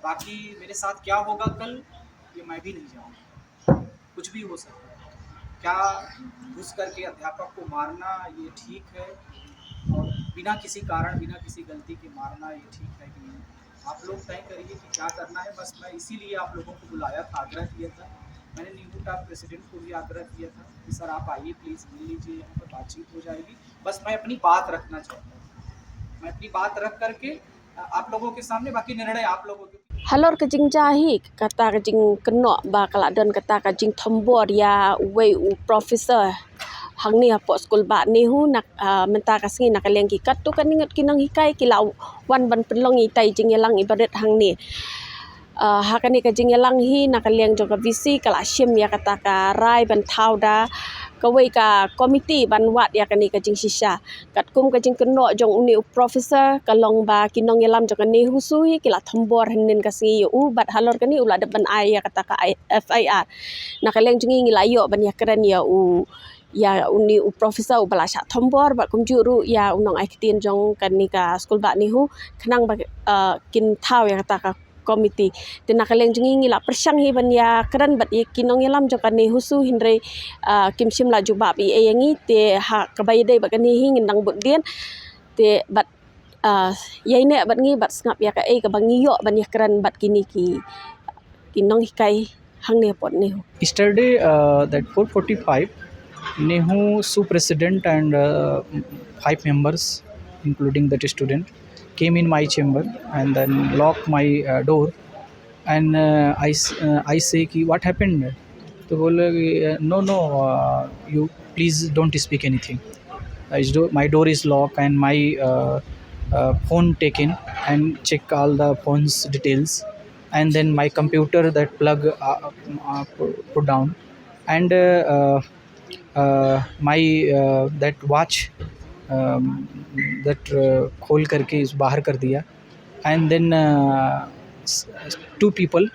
बाकी मेरे साथ क्या होगा कल ये मैं भी नहीं जानूँगा, कुछ भी हो सकता है। क्या घुस करके अध्यापक को मारना ये ठीक है, और बिना किसी कारण बिना किसी गलती के मारना ये ठीक है कि नहीं? आप लोग तय करिए कि क्या करना है। बस मैं इसीलिए आप लोगों को बुलाया था, आग्रह किया था। मैंने नीहू का प्रेसिडेंट को भी आग्रह किया था कि सर आप आइए प्लीज़, मिल लीजिए, यहाँ पर बातचीत हो जाएगी। बस मैं अपनी बात रखना चाहता हूँ, मैं अपनी बात रख करके आप लोगों के सामने, बाकी निर्णय आप लोगों के। halor ke jing jahi kata ke jing keno ba kala don kata ke jing thombor ya wei u professor hang ni apo skulbah NEHU nak menta ka sngi nak leng ki kat tu kan ningot kinong hikai kilau wan ban pelong i tai jing yelang ibadat hang ni hakani ka jing yelang hi nak leng jo ka visi kala shim ya kata ka rai ban thau da kawai ka komiti ban wat ya kani ka jing shisha kat kum ka jing keno jong uni professor kalong ba kinong yelam jo ka NEHU su hi kila thombor hynnin ka sngi u bat halor kani ula de ban ai ya kata ka FIR nak leng jingi ngilayo ban ya keren ya u ya uni u professor u bala sha thombor ba kum juru ya unong ai kitin jong kani ka skulbah NEHU khnang ba kin thau ya kata ka komiti te nakaleng jingi ngila persang hi ban ya keren bat ye kinong yelam jo ka NEHU su hindre kim shim la juba bi e yangi te ha kabai dei ba kani hi ngindang bot dien te bat yai ne bat ngi bat ngap ya ka e ka bangi yo ban ya keren bat kini ki kinong hikai hang ne pot NEHU. Yesterday that 4:45 NEHU SU president and 5 members including that student came in my chamber and then locked my door and I say ki what happened, तो बोले no you please don't speak anything, my door is locked and my phone taken and check all the phone's details and then my computer that plug put down and my that watch that खोल करके इस बाहर कर दिया and then 2 people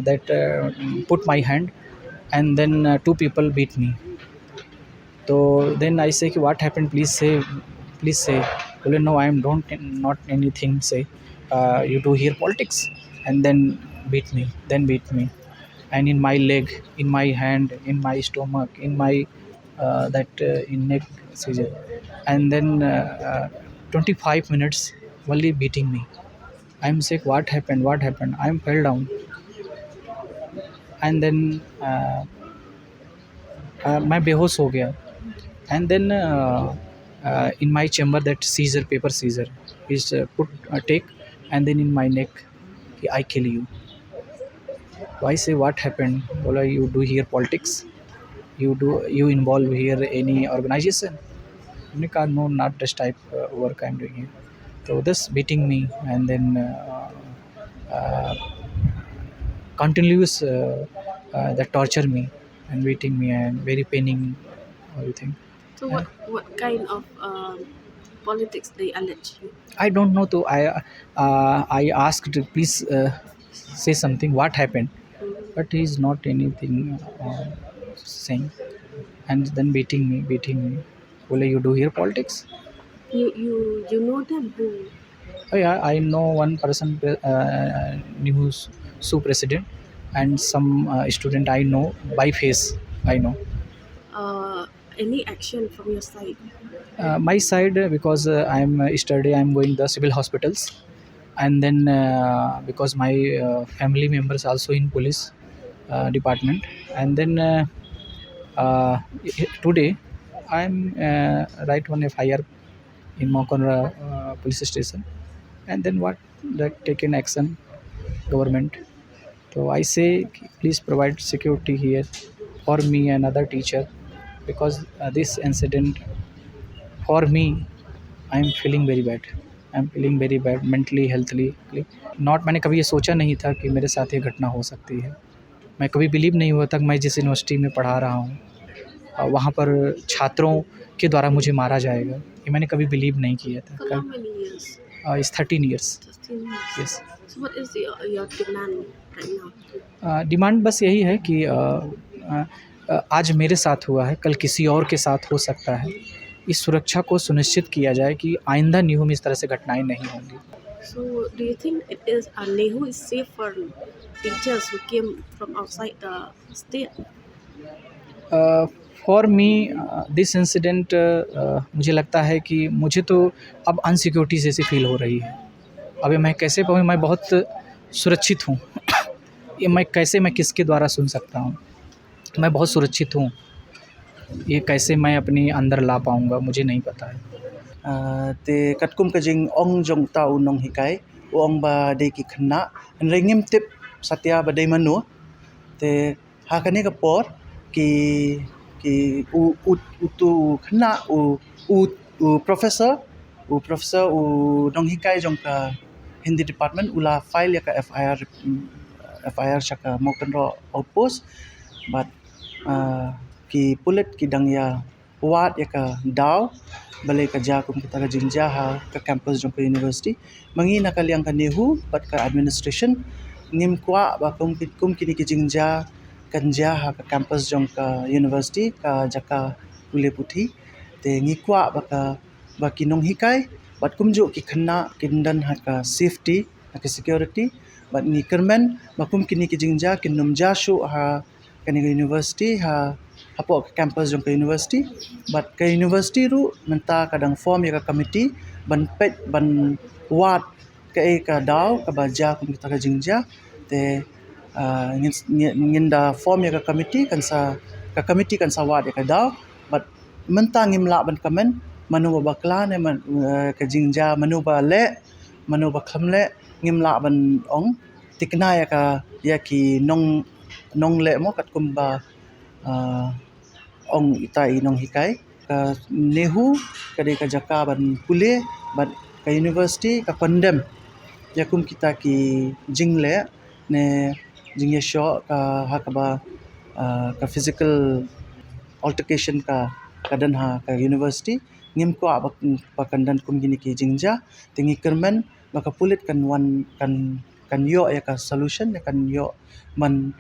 that put my hand and then 2 people beat me. So then I say what happened, please say. Well, no, I am don't not anything say. You do here politics and then beat me and in my leg, in my hand, in my stomach, in my in neck seizure and then 25 minutes only beating me. I'm sick, what happened, I'm fell down and then मैं बेहोश हो गया and then in my chamber that paper seizure is put take and then in my neck, I kill you. So I say what happened, bola you do here politics, you involve here any organization? I said no, not this type work I'm doing here. So this beating me and then continuous that torture me and beating me and very paining everything. So what kind of politics they allege you? I don't know. So I asked please say something what happened, but he is not anything saying and then beating me. Well, you do here politics? You know them who? Oh yeah, I know one person, NEHU SU president, and some student I know by face. I know. Any action from your side? My side because I'm going the civil hospitals, and then because my family members also in police department, and then today I'm write one FIR in Mokon police station, and then what that taken action government. So I say please provide security here for me and other teacher because this incident for me I am feeling very bad mentally, healthily. Not मैंने कभी ये सोचा नहीं था कि मेरे साथ ये घटना हो सकती है. मैं कभी बिलीव नहीं हुआ था कि मैं जिस यूनिवर्सिटी में पढ़ा रहा हूँ वहाँ पर छात्रों के द्वारा मुझे मारा जाएगा, ये मैंने कभी बिलीव नहीं किया था. For how many years? It's 13 years. 13 years. Yes. So what is your demand right now? Demand बस यही है कि आज मेरे साथ हुआ है, कल किसी और के साथ हो सकता है. इस सुरक्षा को सुनिश्चित किया जाए कि आइंदा NEHU में इस तरह से घटनाएं नहीं होंगी. So do you think it is NEHU is safe for teachers who came from outside the state? For me this incident मुझे लगता है कि मुझे तो अब अनसिक्योरिटी जैसी फील हो रही है। अभी मैं कैसे कहूँ, मैं बहुत सुरक्षित हूँ। ये मैं किसके द्वारा सुन सकता हूँ? मैं बहुत सुरक्षित हूँ, ये कैसे मैं अपने अंदर ला पाऊँगा, मुझे नहीं पता है। te katkum ka jing ong jong tau nonghikai ong ba de ki khynnah ringim tip satya ba de Mano te ha kane ka por ki tu khynnah u professor u nonghikai jong ka Hindi department ula file ya ka FIR shaka mokan ro outpost but ki pulet ki dang ya wat ya ka daw Balei kerja kum kita ka ejahar ke campus jong ke university mangi nak kaliang ka NEHU bat ka administration ngim kwa ba kum kini ki jingja kan jahar ke campus jong ka university ka jaka pule puthi te ngi kwa ba ki nonghikai bat kum jo ki khynnah kindan ha ka safety ha ka security bat ngi kermen ba kum kini ki jingja kinnum ja shoh ha kani ka university ha apo ke campus jong ke university but ke university ru menta kadang form ya ka committee ban pet ban wat ke ka daw ka baja kum kita ka jingja te ngin da form ya ka committee kan sa wat ya ka daw but menta ngimla ban kamen manu ba bakla ne ka jingja manu ba khamle ngimla ban ong tikna ya ki nong le mo kat kum ba ong itai nonghikai ka NEHU ka de ka jaka ban pule ban ka university ka condemn ya kum kita ki jingle ne jingye shoh ka ha ka ba ka physical altercation ka kadan ha ka university ngim ko ba kandan kum gini ki jingja tingi kermen maka pulit kan yo ya ka solution ya kan yo man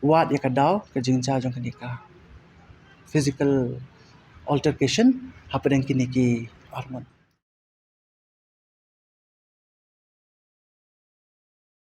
wat ya ka daw ka jingja jong ka physical altercation happen kini ki hormone